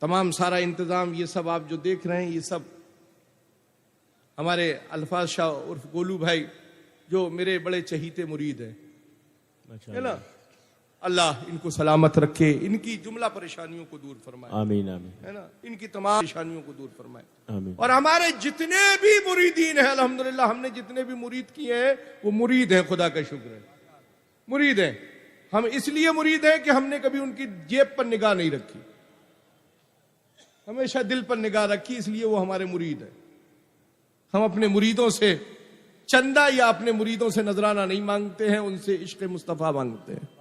تمام سارا انتظام یہ سب آپ جو دیکھ رہے ہیں یہ سب ہمارے الفاظ شاہ عرف گولو بھائی جو میرے بڑے چہیتے مرید ہیں, ہے نا, اللہ ان کو سلامت رکھے, ان کی جملہ پریشانیوں کو دور فرمائے, آمین آمین, ہے نا, ان کی تمام پریشانیوں کو دور فرمائے, آمین. اور ہمارے جتنے بھی مریدین ہیں الحمدللہ, ہم نے جتنے بھی مرید کیے ہیں وہ مرید ہیں, خدا کا شکر ہے, مرید ہیں. ہم اس لیے مرید ہیں کہ ہم نے کبھی ان کی جیب پر نگاہ نہیں رکھی, ہمیشہ دل پر نگاہ رکھی, اس لیے وہ ہمارے مرید ہیں. ہم اپنے مریدوں سے چندہ یا اپنے مریدوں سے نذرانہ نہیں مانگتے ہیں, ان سے عشق مصطفیٰ مانگتے ہیں.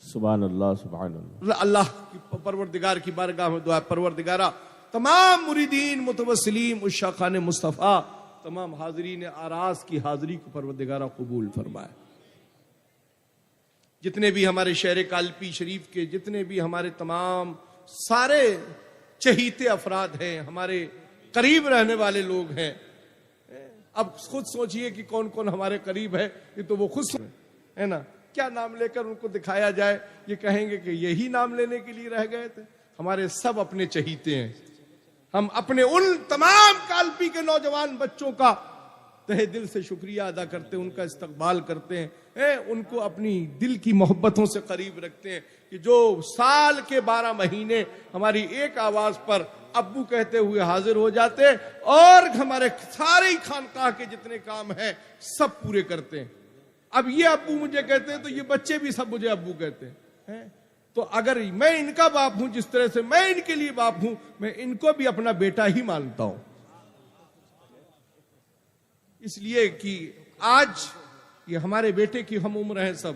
سبحان اللہ سبحان اللہ. اللہ کی پروردگار کی بارگاہ میں دعا, پروردگارہ تمام مریدین متوسلین عشاقان مصطفیٰ, تمام حاضرین آراز کی حاضری کو پروردگارہ قبول فرمائے. جتنے بھی ہمارے شہر کالپی شریف کے جتنے بھی ہمارے تمام سارے چہیتے افراد ہیں, ہمارے قریب رہنے والے لوگ ہیں, اب خود سوچئے کہ کون کون ہمارے قریب ہے, یہ تو وہ خود ہے نا, کیا نام لے کر ان کو دکھایا جائے, یہ کہیں گے کہ یہی نام لینے کے لیے رہ گئے تھے. ہمارے سب اپنے چہیتے ہیں, ہم اپنے ان تمام کالپی کے نوجوان بچوں کا تہ دل سے شکریہ ادا کرتے ہیں, ان کا استقبال کرتے ہیں, ان کو اپنی دل کی محبتوں سے قریب رکھتے ہیں کہ جو سال کے 12 مہینے ہماری ایک آواز پر ابو کہتے ہوئے حاضر ہو جاتے, اور ہمارے سارے خانقاہ کے جتنے کام ہیں سب پورے کرتے ہیں. اب یہ ابو مجھے کہتے ہیں تو یہ بچے بھی سب مجھے ابو کہتے ہیں. تو اگر میں ان کا باپ ہوں, جس طرح سے میں ان کے لیے باپ ہوں, میں ان کو بھی اپنا بیٹا ہی مانتا ہوں. اس لیے کہ آج یہ ہمارے بیٹے کی ہم عمر ہیں سب,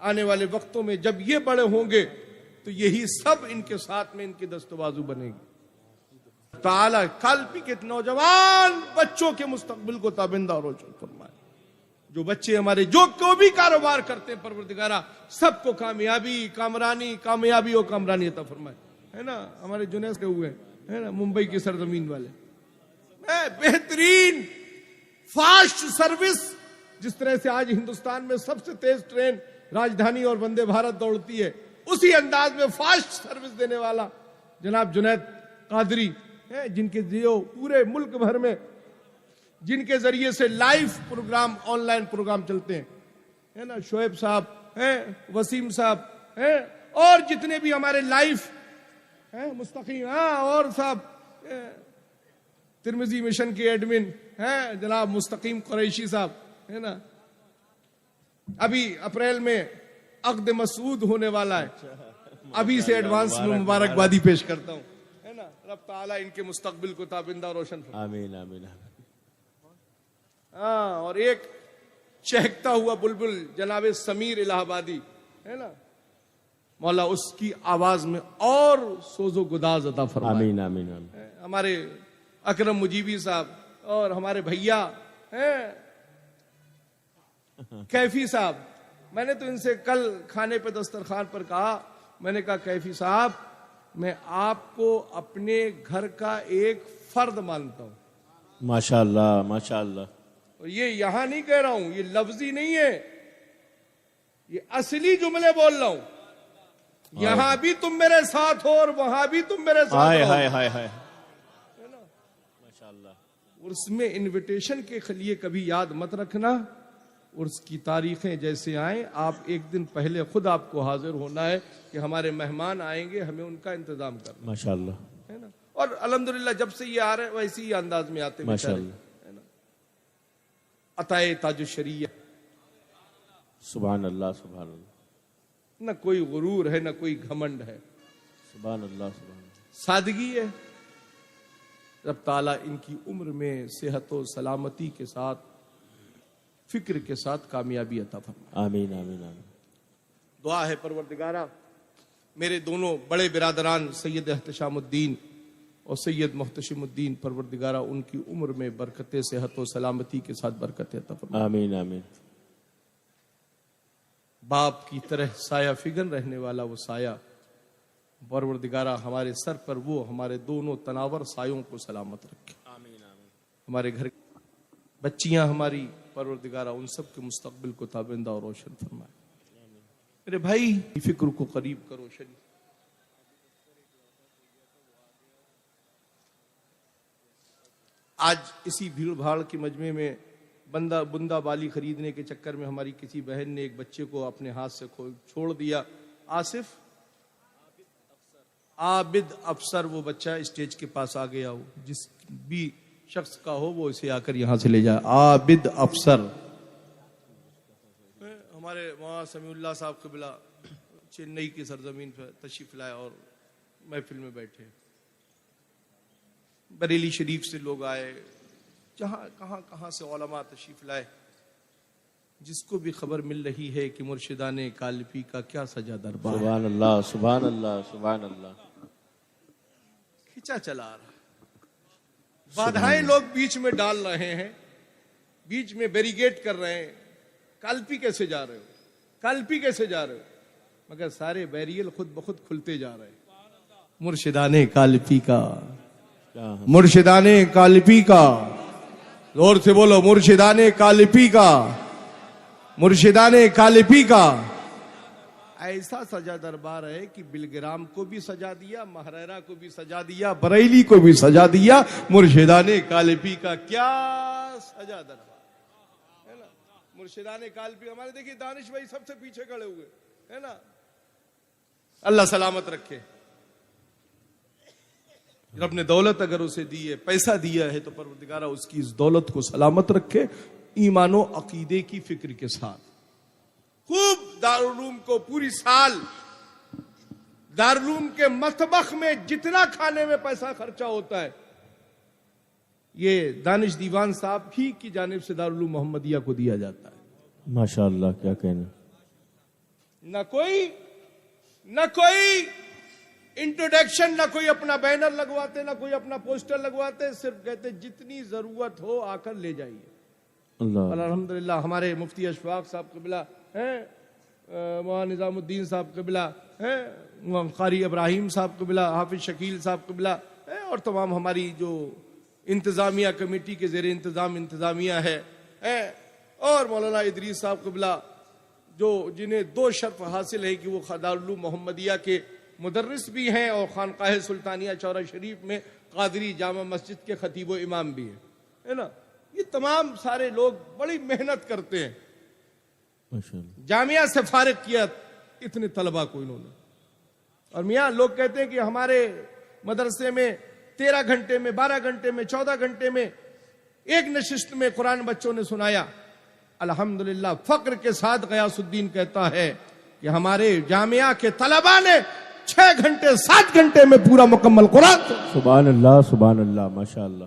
آنے والے وقتوں میں جب یہ بڑے ہوں گے تو یہی سب ان کے ساتھ میں ان کی دست بازو بنے گی. تعالیٰ کالپی کے نوجوان بچوں کے مستقبل کو تابندہ اور روشن فرمائے. جو بچے ہمارے جو کوئی بھی کاروبار کرتے ہیں پروردگارہ سب کو کامیابی اور کامرانی عطا فرمائے, ہے نا. ہمارے جنید کے ہوئے ہے نا, ممبئی کی سرزمین والے, بہترین فاسٹ سروس, جس طرح سے آج ہندوستان میں سب سے تیز ٹرین راجدھانی اور وندے بھارت دوڑتی ہے, اسی انداز میں فاسٹ سروس دینے والا جناب جنید قادری, جن کے پورے ملک بھر میں جن کے ذریعے سے live programme, online programme چلتے ہیں, ہے نا. شعیب صاحب ہیں, وسیم صاحب ہیں, اور جتنے بھی ہمارے لائیو ہیں مستقیم, اور صاحب ترمذی مشن کے ایڈمن ہیں جناب مستقیم قریشی صاحب, ہے نا. ابھی اپریل میں عقد مسعود ہونے والا ہے, ابھی سے ایڈوانس میں مبارکبادی پیش کرتا ہوں, ہے نا. رب تعالیٰ ان کے مستقبل کو تابندہ اور روشن فرمائے. آمین آمین. اور ایک چہکتا ہوا بلبل جناب سمیر الہ آبادی, ہے نا, مولا اس کی آواز میں اور سوز و گداز عطا فرمائے. آمین آمین آمین. ہمارے اکرم مجیبی صاحب اور ہمارے بھیا ہیں کیفی صاحب, میں نے تو ان سے کل کھانے پہ دسترخوان پر کہا, میں نے کہا کیفی صاحب میں آپ کو اپنے گھر کا ایک فرد مانتا ہوں. ماشاءاللہ ماشاءاللہ. اور یہ یہاں نہیں کہہ رہا ہوں, یہ لفظی نہیں ہے, یہ اصلی جملے بول رہا ہوں. یہاں بھی تم میرے ساتھ ہو اور وہاں بھی تم میرے ساتھ ہو. ہائے ہائے ہائے. ماشاءاللہ. اس میں انویٹیشن کے لیے کبھی یاد مت رکھنا, اور اس کی تاریخیں جیسے آئیں آپ ایک دن پہلے خود آپ کو حاضر ہونا ہے کہ ہمارے مہمان آئیں گے, ہمیں ان کا انتظام کرنا. ماشاءاللہ, ہے نا. اور الحمدللہ جب سے یہ آ رہے ہیں ویسے ہی انداز میں آتے ہیں. ماشاءاللہ. عطائے تاج الشریعہ, سبحان اللہ سبحان اللہ. نہ کوئی غرور ہے نہ کوئی گھمنڈ ہے, سبحان اللہ سبحان اللہ. سادگی ہے. رب تعالیٰ ان کی عمر میں صحت و سلامتی کے ساتھ فکر کے ساتھ کامیابی عطا فرمائے. آمین آمین آمین. دعا ہے پروردگارہ میرے دونوں بڑے برادران سید احتشام الدین اور سید محتشم الدین, پروردگارہ ان کی عمر میں برکت صحت و سلامتی کے ساتھ برکت عطا فرمائے. آمین آمین. باپ کی طرح سایہ فگن رہنے والا وہ سایہ پروردگارہ ہمارے سر پر وہ ہمارے دونوں تناور سایوں کو سلامت رکھے. ہمارے گھر بچیاں ہماری پروردگارہ ان سب کے مستقبل کو تابندہ اور روشن فرمائے. میرے بھائی فکر کو قریب کرو. شریف آج اسی بھیڑ بھاڑ کے مجمع میں بندہ بالی خریدنے کے چکر میں ہماری کسی بہن نے ایک بچے کو اپنے ہاتھ سے چھوڑ دیا. آصف عابد افسر وہ بچہ اسٹیج کے پاس آ گیا ہو, جس بھی شخص کا ہو وہ اسے آ کر یہاں سے لے جائے. عابد افسر ہمارے مولانا سمیع اللہ صاحب قبلہ چنئی کی سرزمین پر تشریف لائے اور محفل میں بیٹھے. بریلی شریف سے لوگ آئے, جہاں کہاں سے علماء تشریف لائے. جس کو بھی خبر مل رہی ہے کہ مرشدان کالپی کا کیا سجا دربار. سبحان اللہ سبحان اللہ سبحان اللہ. کھینچا چلا رہا, بادھائیں لوگ بیچ میں ڈال رہے ہیں, بیچ میں بیریگیٹ کر رہے ہیں. کالپی کیسے جا رہے ہو, کالپی کیسے جا رہے ہو, مگر سارے بیریل خود بخود کھلتے جا رہے ہیں. مرشدان کالپی کا, مرشدان کالپی کا, زور سے بولو, مرشدان کالپی کا, مرشدان کالپی کا. ایسا سجا دربار ہے کہ بلگرام کو بھی سجا دیا, مہریرا کو بھی سجا دیا, بریلی کو بھی سجا دیا. مرشدان کالپی کا کیا سجا دربار ہے نا. مرشدان کالپی ہمارے دیکھیے دانش بھائی سب سے پیچھے کھڑے ہوئے ہے نا. اللہ سلامت رکھے. رب نے دولت اگر اسے دی ہے, پیسہ دیا ہے, تو پروردگارہ اس کی اس دولت کو سلامت رکھے. ایمان و عقیدے کی فکر کے ساتھ خوب دارالعلوم کو پوری سال دارالعلوم کے مطبخ میں جتنا کھانے میں پیسہ خرچہ ہوتا ہے, یہ دانش دیوان صاحب ہی کی جانب سے دارالعلوم محمدیہ کو دیا جاتا ہے. ماشاء اللہ, کیا کہنا. نہ کوئی انٹروڈکشن, نہ کوئی اپنا بینر لگواتے, نہ کوئی اپنا پوسٹر لگواتے, صرف کہتے جتنی ضرورت ہو آ کر لے جائیے. اللہ الحمدللہ ہمارے مفتی اشفاق صاحب قبلہ ہیں, مولانا نظام الدین صاحب قبلہ ہیں, قاری ابراہیم صاحب قبلہ, حافظ شکیل صاحب قبلہ ہیں, اور تمام ہماری جو انتظامیہ کمیٹی کے زیر انتظام انتظامیہ ہے, اور مولانا ادریس صاحب قبلہ جو جنہیں 2 شرف حاصل ہے کہ وہ دارالعلوم محمدیہ کے مدرس بھی ہیں اور خانقاہ سلطانیہ چورا شریف میں قادری جامع مسجد کے خطیب و امام بھی ہیں, ہے نا. یہ تمام سارے لوگ بڑی محنت کرتے ہیں. جامعہ سے فارغ کیا اتنے طلبہ کو انہوں نے. اور میاں لوگ کہتے ہیں کہ ہمارے مدرسے میں 13 گھنٹے میں, 12 گھنٹے میں, 14 گھنٹے میں ایک نشست میں قرآن بچوں نے سنایا. الحمدللہ فخر کے ساتھ غیاث الدین کہتا ہے کہ ہمارے جامعہ کے طلبہ نے 6 گھنٹے 7 گھنٹے میں پورا مکمل قرآن. سبحان اللہ سبحان اللہ ماشاء اللہ.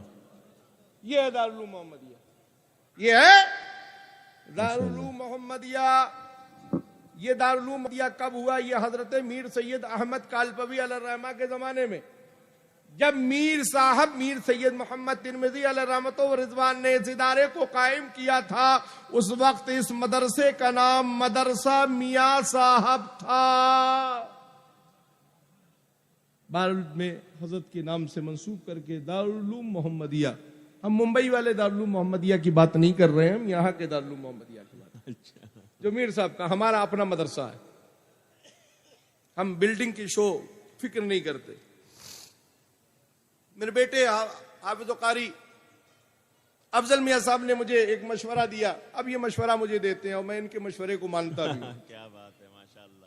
یہ ہے دارالعلوم محمدیہ, یہ ہے دارالعلوم محمدیہ. یہ دارالعلوم محمدیہ کب ہوا؟ یہ حضرت میر سید احمد کالپوی علیہ الرحمہ کے زمانے میں, جب میر صاحب میر سید محمد ترمذی علیہ رحمت و رضوان نے اس ادارے کو قائم کیا تھا, اس وقت اس مدرسے کا نام مدرسہ میاں صاحب تھا. دارالعلوم میں حضرت کے نام سے منسوب کر کے دارالعلوم محمدیہ. ہم ممبئی والے دارالعلوم محمدیہ کی بات نہیں کر رہے ہیں, ہم یہاں کے دارالعلوم محمدیہ کی بات, جو میر صاحب کا ہمارا اپنا مدرسہ ہے. ہم بلڈنگ کی شو فکر نہیں کرتے. میرے بیٹے حافظ و قاری افضل میاں صاحب نے مجھے ایک مشورہ دیا. اب یہ مشورہ مجھے دیتے ہیں اور میں ان کے مشورے کو مانتا بھی ہوں. کیا بات ہے ماشاءاللہ.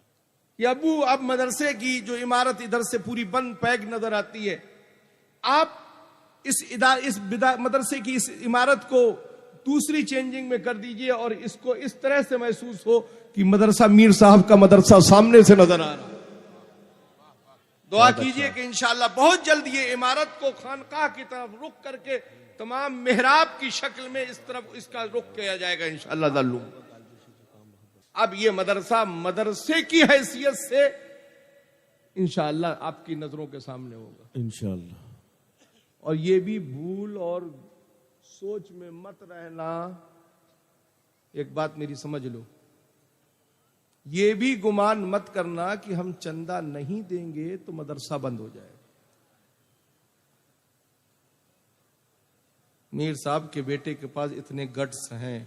کہ ابو اب مدرسے کی جو عمارت ادھر سے پوری بند پیگ نظر آتی ہے, آپ اس مدرسے کی اس عمارت کو دوسری چینجنگ میں کر دیجئے اور اس کو اس طرح سے محسوس ہو کہ مدرسہ میر صاحب کا مدرسہ سامنے سے نظر آ رہا. دعا کیجئے کہ انشاءاللہ بہت جلد یہ عمارت کو خانقاہ کی طرف رخ کر کے تمام محراب کی شکل میں اس طرف اس کا رخ کیا جائے گا انشاءاللہ تعالی. اب یہ مدرسہ مدرسے کی حیثیت سے انشاءاللہ آپ کی نظروں کے سامنے ہوگا انشاءاللہ. اور یہ بھی بھول اور سوچ میں مت رہنا. ایک بات میری سمجھ لو, یہ بھی گمان مت کرنا کہ ہم چندہ نہیں دیں گے تو مدرسہ بند ہو جائے. میر صاحب کے بیٹے کے پاس اتنے گٹس ہیں,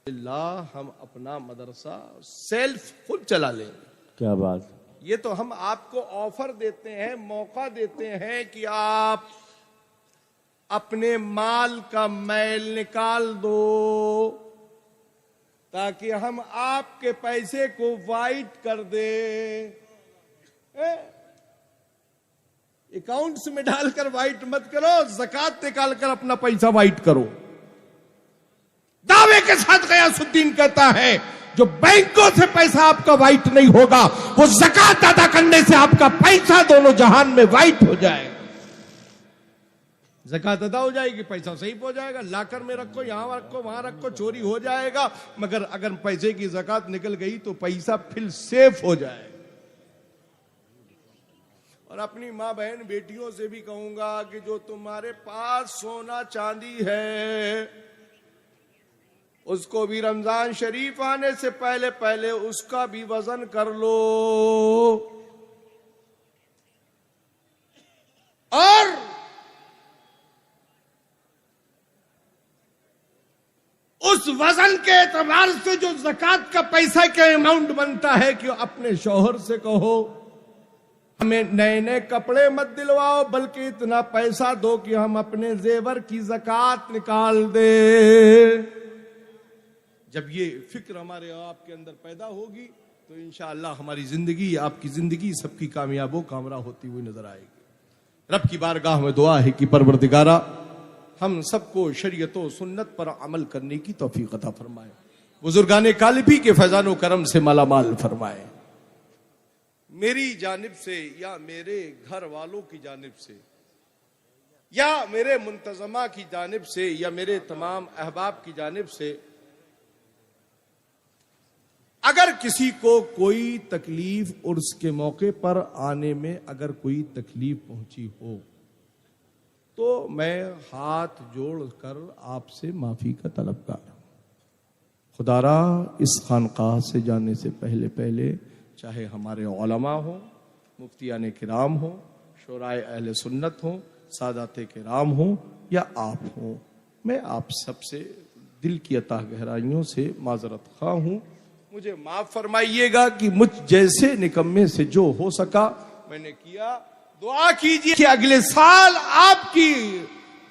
اللہ ہم اپنا مدرسہ سیلف خود چلا لیں گے. کیا بات. یہ تو ہم آپ کو آفر دیتے ہیں, موقع دیتے ہیں کہ آپ اپنے مال کا میل نکال دو تاکہ ہم آپ کے پیسے کو وائٹ کر دیں. اکاؤنٹس میں ڈال کر وائٹ مت کرو, زکات نکال کر اپنا پیسہ وائٹ کرو. دعوے کے ساتھ غیاث الدین کہتا ہے جو بینکوں سے پیسہ آپ کا وائٹ نہیں ہوگا وہ زکات ادا کرنے سے آپ کا پیسہ دونوں جہان میں وائٹ ہو جائے. زکات ادا ہو جائے گی, پیسہ صحیح ہو جائے گا, لاکر میں رکھو, یہاں رکھو, وہاں رکھو, چوری ہو جائے گا, مگر اگر پیسے کی زکات نکل گئی تو پیسہ پھر سیف ہو جائے. اور اپنی ماں بہن بیٹیوں سے بھی کہوں گا کہ جو تمہارے پاس سونا چاندی ہے اس کو بھی رمضان شریف آنے سے پہلے پہلے اس کا بھی وزن کر لو, اور اس وزن کے اعتبار سے جو زکات کا پیسہ کا اماؤنٹ بنتا ہے کہ اپنے شوہر سے کہو ہمیں نئے نئے کپڑے مت دلواؤ بلکہ اتنا پیسہ دو کہ ہم اپنے زیور کی زکات نکال دیں. جب یہ فکر ہمارے آپ کے اندر پیدا ہوگی تو انشاءاللہ ہماری زندگی, آپ کی زندگی سب کی کامیاب و کامرا ہوتی ہوئی نظر آئے گی. رب کی بارگاہ میں دعا ہے کہ پروردگارہ ہم سب کو شریعت و سنت پر عمل کرنے کی توفیق عطا فرمائے, بزرگان کالبی کے فیضان و کرم سے مالا مال فرمائے. میری جانب سے یا میرے گھر والوں کی جانب سے یا میرے منتظمہ کی جانب سے یا میرے تمام احباب کی جانب سے اگر کسی کو کوئی تکلیف عرس کے موقع پر آنے میں اگر کوئی تکلیف پہنچی ہو تو میں ہاتھ جوڑ کر آپ سے معافی کا طلبگار ہوں. خدا را اس خانقاہ سے جانے سے پہلے پہلے چاہے ہمارے علماء ہوں, مفتیان کرام ہوں, شورائے اہل سنت ہوں, سادات کرام ہوں یا آپ ہوں, میں آپ سب سے دل کی عطا گہرائیوں سے معذرت خواہ ہوں. مجھے معاف فرمائیے گا کہ مجھ جیسے نکمے سے جو ہو سکا میں نے کیا. دعا کیجیے کہ اگلے سال آپ کی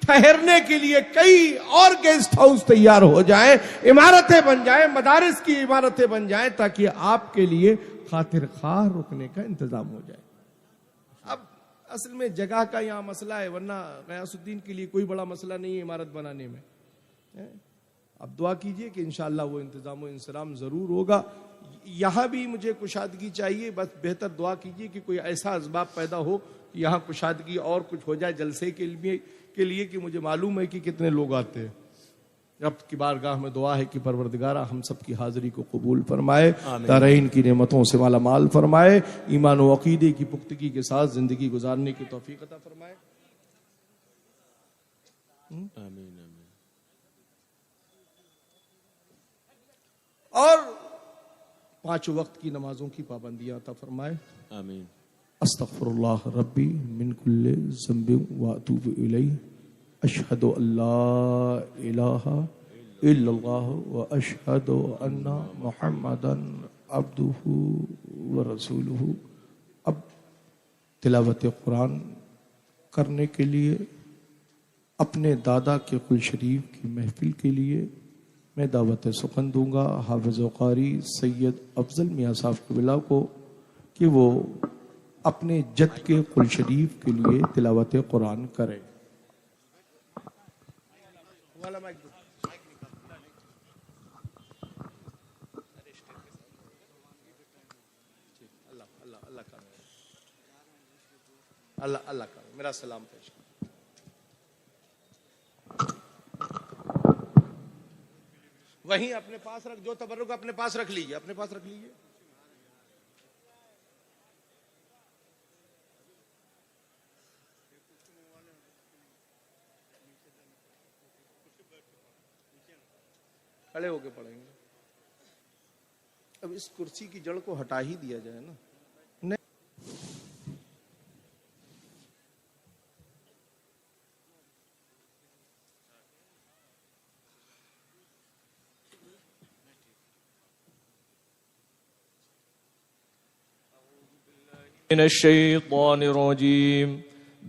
ٹھہرنے کے لیے کئی اور گیسٹ ہاؤس تیار ہو جائیں, عمارتیں بن جائیں, مدارس کی عمارتیں بن جائیں تاکہ آپ کے لیے خاطر خواہ رکنے کا انتظام ہو جائے. اب اصل میں جگہ کا یہاں مسئلہ ہے, ورنہ غیاث الدین کے لیے کوئی بڑا مسئلہ نہیں ہے عمارت بنانے میں. اب دعا کیجئے کہ انشاءاللہ وہ انتظام و انصرام ضرور ہوگا. یہاں بھی مجھے کشادگی چاہیے, بس بہتر دعا کیجئے کہ کوئی ایسا اسباب پیدا ہو کہ یہاں کشادگی اور کچھ ہو جائے جلسے کے لیے کہ مجھے معلوم ہے کہ کتنے لوگ آتے ہیں. رب کی بارگاہ میں دعا ہے کہ پروردگارہ ہم سب کی حاضری کو قبول فرمائے, دارین کی نعمتوں سے مالا مال فرمائے, ایمان و عقیدے کی پختگی کے ساتھ زندگی گزارنے کی توفیق عطا فرمائے. آمین. اور 5 وقت کی نمازوں کی پابندیاں عطا فرمائے. آمین. استغفر اللہ ربی من کل ذنب واتوب الیہ, اشہد ان لا الہ الا اللہ واشہد ان محمدا عبدہ ورسولہ. اب تلاوت قرآن کرنے کے لیے اپنے دادا کے قل شریف کی محفل کے لیے میں دعوت سخن دوں گا حافظ و قاری سید افضل میاں صاحب قبلہ کو کہ وہ اپنے جد کے قل شریف کے لیے تلاوت قرآن کریں. اللہ کا میرا سلام پیش کر. وہیں اپنے پاس رکھ, جو تبرک اپنے پاس رکھ لیجیے, اپنے پاس رکھ لیجیے. کھڑے ہو کے پڑھیں گے. اب اس کرسی کی جڑ کو ہٹا ہی دیا جائے نا. من الشيطان الرجيم.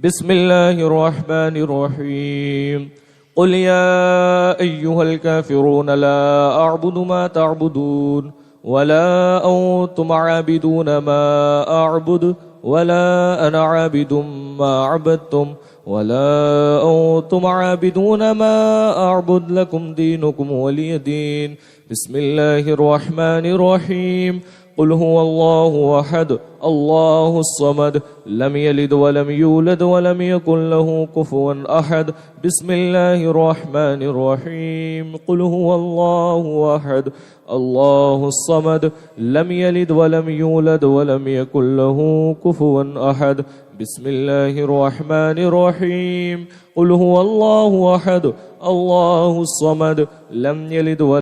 بسم الله الرحمن الرحيم. قل يا أيها الكافرون لا أعبد ما تعبدون ولا أنتم عابدون ما أعبد ولا أنا عابد ما عبدتم ولا أنتم عابدون ما أعبد لكم دينكم ولي دين. بسم الله الرحمن الرحيم. قل هو الله أحد الله الصمد لم يلد ولم يولد ولم يكن له كفوا أحد. بسم الله الرحمن الرحيم. قل هو الله أحد الله الصمد لم يلد ولم يولد ولم يكن له كفوا أحد. بسم الله الرحمن الرحيم. قل هو الله أحد الله الصمد لم يلد ولم